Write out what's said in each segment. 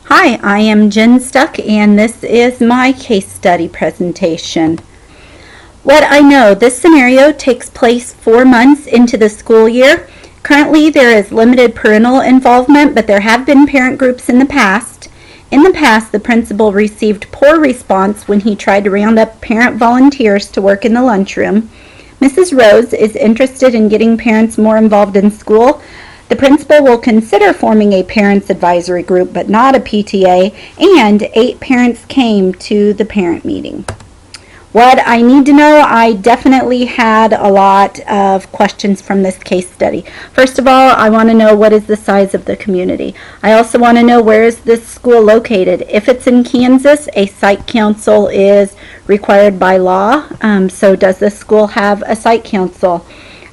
Hi, I am Jen Stuck, and this is my case study presentation. What I know, this scenario takes place 4 months into the school year. Currently, there is limited parental involvement, but there have been parent groups in the past. In the past, the principal received poor response when he tried to round up parent volunteers to work in the lunchroom. Mrs. Rose is interested in getting parents more involved in school. The principal will consider forming a parents advisory group, but not a PTA, and 8 parents came to the parent meeting. What I need to know, I definitely had a lot of questions from this case study. First of all, I want to know what is the size of the community. I also want to know where is this school located. If it's in Kansas, a site council is required by law. So does this school have a site council?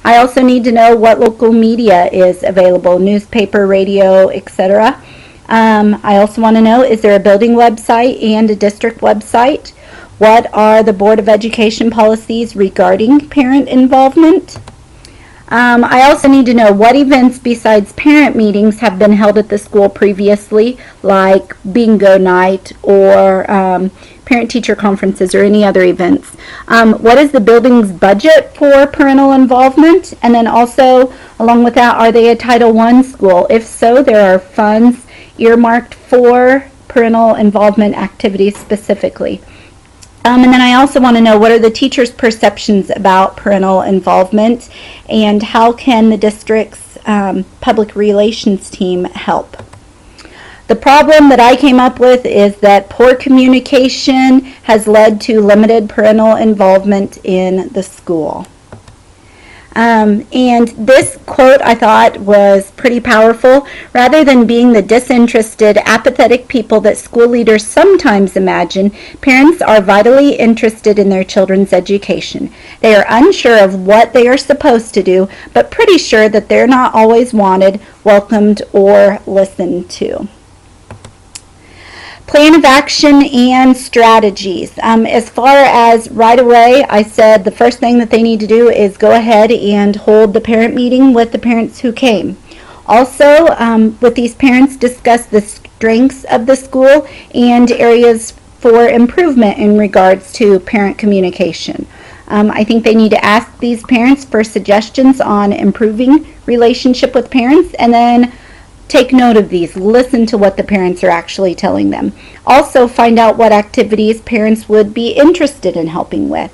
I also need to know what local media is available, newspaper, radio, etc. I also want to know, is there a building website and a district website? What are the Board of Education policies regarding parent involvement? I also need to know what events besides parent meetings have been held at the school previously, like bingo night or parent-teacher conferences or any other events. What is the building's budget for parental involvement? And then also, along with that, are they a Title I school? If so, there are funds earmarked for parental involvement activities specifically. And then I also want to know, what are the teachers' perceptions about parental involvement, and how can the district's public relations team help? The problem that I came up with is that poor communication has led to limited parental involvement in the school. And this quote I thought was pretty powerful. Rather than being the disinterested, apathetic people that school leaders sometimes imagine, parents are vitally interested in their children's education. They are unsure of what they are supposed to do, but pretty sure that they're not always wanted, welcomed, or listened to. Plan of action and strategies. As far as right away, I said the first thing that they need to do is go ahead and hold the parent meeting with the parents who came. Also, with these parents, discuss the strengths of the school and areas for improvement in regards to parent communication. I think they need to ask these parents for suggestions on improving relationship with parents, and then take note of these. Listen to what the parents are actually telling them. Also, find out what activities parents would be interested in helping with.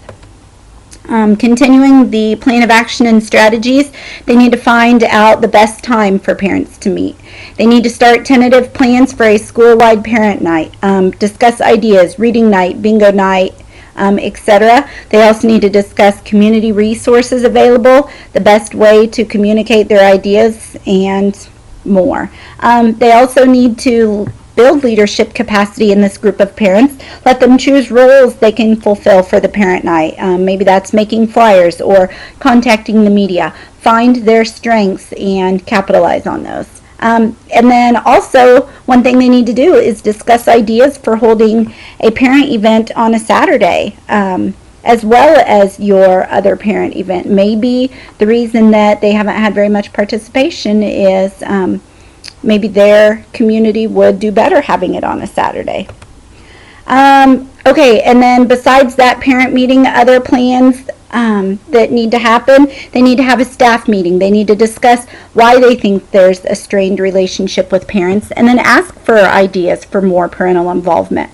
Continuing the plan of action and strategies, they need to find out the best time for parents to meet. They need to start tentative plans for a school-wide parent night, discuss ideas, reading night, bingo night, etc. They also need to discuss community resources available, the best way to communicate their ideas, and more. They also need to build leadership capacity in this group of parents. Let them choose roles they can fulfill for the parent night. Maybe that's making flyers or contacting the media. Find their strengths and capitalize on those. And then also, one thing they need to do is discuss ideas for holding a parent event on a Saturday, as well as your other parent event. Maybe the reason that they haven't had very much participation is maybe their community would do better having it on a Saturday. Okay, and then besides that parent meeting, other plans that need to happen, they need to have a staff meeting. They need to discuss why they think there's a strained relationship with parents, and then ask for ideas for more parental involvement.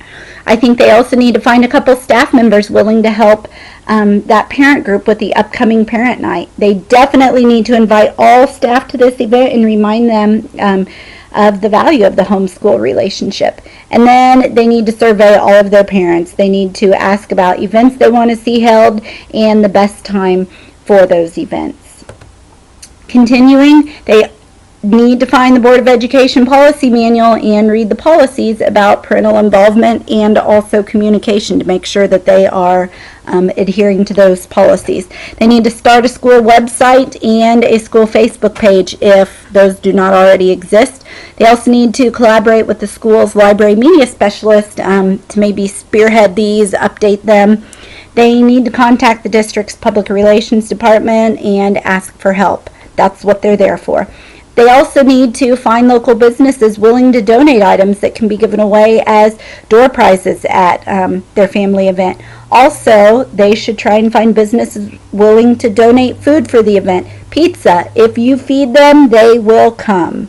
I think they also need to find a couple staff members willing to help that parent group with the upcoming parent night. They definitely need to invite all staff to this event and remind them of the value of the homeschool relationship. And then they need to survey all of their parents. They need to ask about events they want to see held and the best time for those events. Continuing, they need to find the Board of Education policy manual and read the policies about parental involvement and also communication to make sure that they are adhering to those policies. They need to start a school website and a school Facebook page if those do not already exist. They also need to collaborate with the school's library media specialist to maybe spearhead these, update them. They need to contact the district's public relations department and ask for help. That's what they're there for. They also need to find local businesses willing to donate items that can be given away as door prizes at their family event. Also, they should try and find businesses willing to donate food for the event. Pizza. If you feed them, they will come.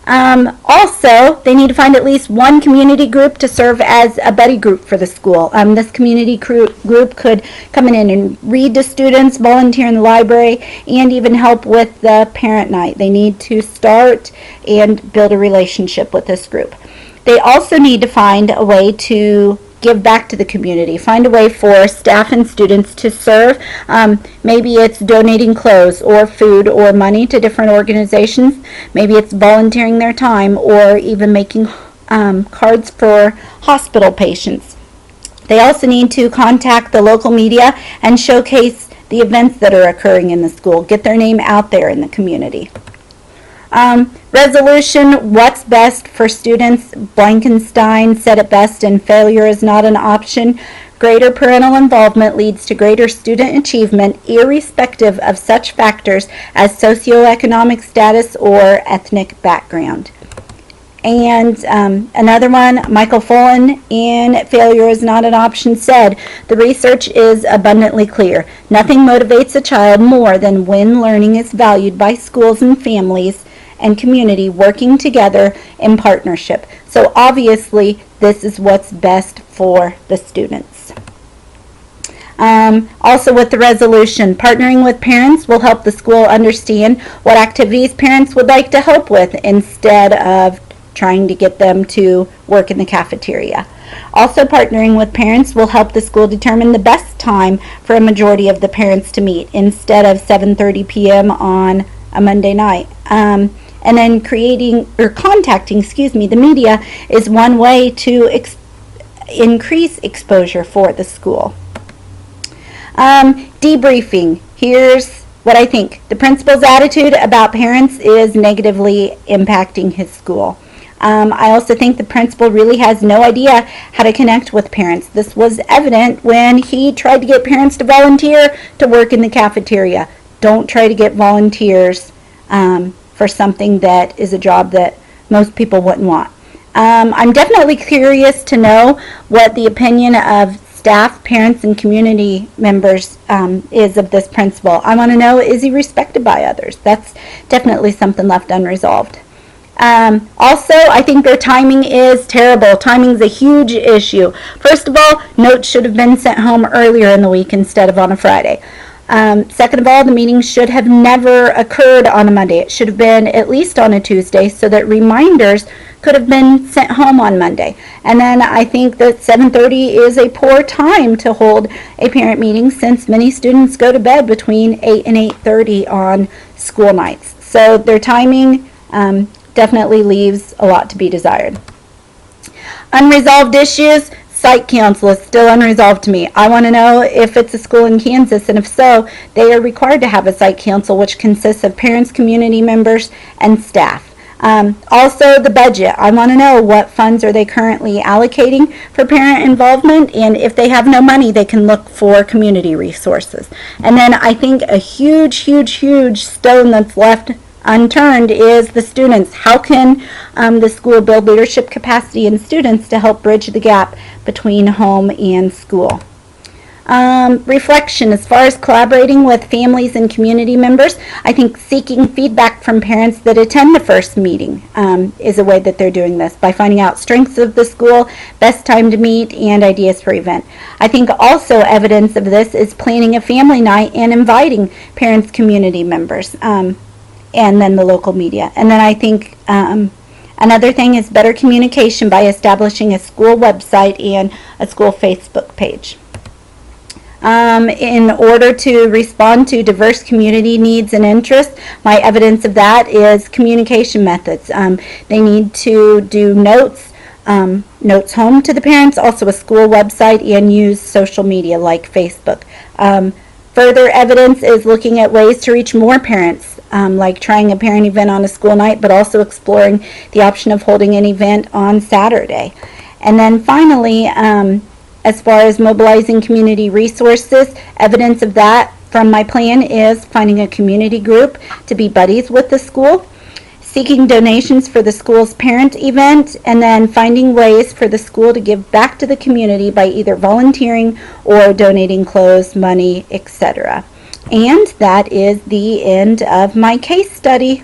Also, they need to find at least one community group to serve as a buddy group for the school. This community group could come in and read to students, volunteer in the library, and even help with the parent night. They need to start and build a relationship with this group. They also need to find a way to give back to the community. Find a way for staff and students to serve. Maybe it's donating clothes or food or money to different organizations. Maybe it's volunteering their time or even making cards for hospital patients. They also need to contact the local media and showcase the events that are occurring in the school. Get their name out there in the community. Resolution, what's best for students? Blankenstein said it best, and failure is not an option. Greater parental involvement leads to greater student achievement, irrespective of such factors as socioeconomic status or ethnic background. And another one, Michael Fullen in Failure is Not an Option said, the research is abundantly clear. Nothing motivates a child more than when learning is valued by schools and families and community working together in partnership. So obviously, this is what's best for the students. Also with the resolution, partnering with parents will help the school understand what activities parents would like to help with instead of trying to get them to work in the cafeteria. Also, partnering with parents will help the school determine the best time for a majority of the parents to meet instead of 7:30 p.m. on a Monday night. And then contacting the media is one way to increase exposure for the school. Debriefing. Here's what I think. The principal's attitude about parents is negatively impacting his school. I also think the principal really has no idea how to connect with parents. This was evident when he tried to get parents to volunteer to work in the cafeteria. Don't try to get volunteers for something that is a job that most people wouldn't want. I'm definitely curious to know what the opinion of staff, parents, and community members is of this principal. I want to know, is he respected by others? That's definitely something left unresolved. Also, I think their timing is terrible. Timing is a huge issue. First of all, notes should have been sent home earlier in the week instead of on a Friday. Second of all, the meeting should have never occurred on a Monday. It should have been at least on a Tuesday so that reminders could have been sent home on Monday. And then I think that 7:30 is a poor time to hold a parent meeting since many students go to bed between 8 and 8:30 on school nights. So their timing definitely leaves a lot to be desired. Unresolved issues. Site council is still unresolved to me. I want to know if it's a school in Kansas, and if so, they are required to have a site council which consists of parents, community members, and staff. Also, the budget. I want to know what funds are they currently allocating for parent involvement, and if they have no money, they can look for community resources. And then I think a huge stone that's left unturned is the students. How can the school build leadership capacity in students to help bridge the gap between home and school? Reflection. As far as collaborating with families and community members, I think seeking feedback from parents that attend the first meeting is a way that they're doing this, by finding out strengths of the school, best time to meet, and ideas for event. I think also evidence of this is planning a family night and inviting parents, community members, and then the local media. And then I think another thing is better communication by establishing a school website and a school Facebook page. In order to respond to diverse community needs and interests, my evidence of that is communication methods. They need to do notes home to the parents, also a school website, and use social media like Facebook. Further evidence is looking at ways to reach more parents, like trying a parent event on a school night, but also exploring the option of holding an event on Saturday. And then finally, as far as mobilizing community resources, evidence of that from my plan is finding a community group to be buddies with the school, seeking donations for the school's parent event, and then finding ways for the school to give back to the community by either volunteering or donating clothes, money, etc. And that is the end of my case study.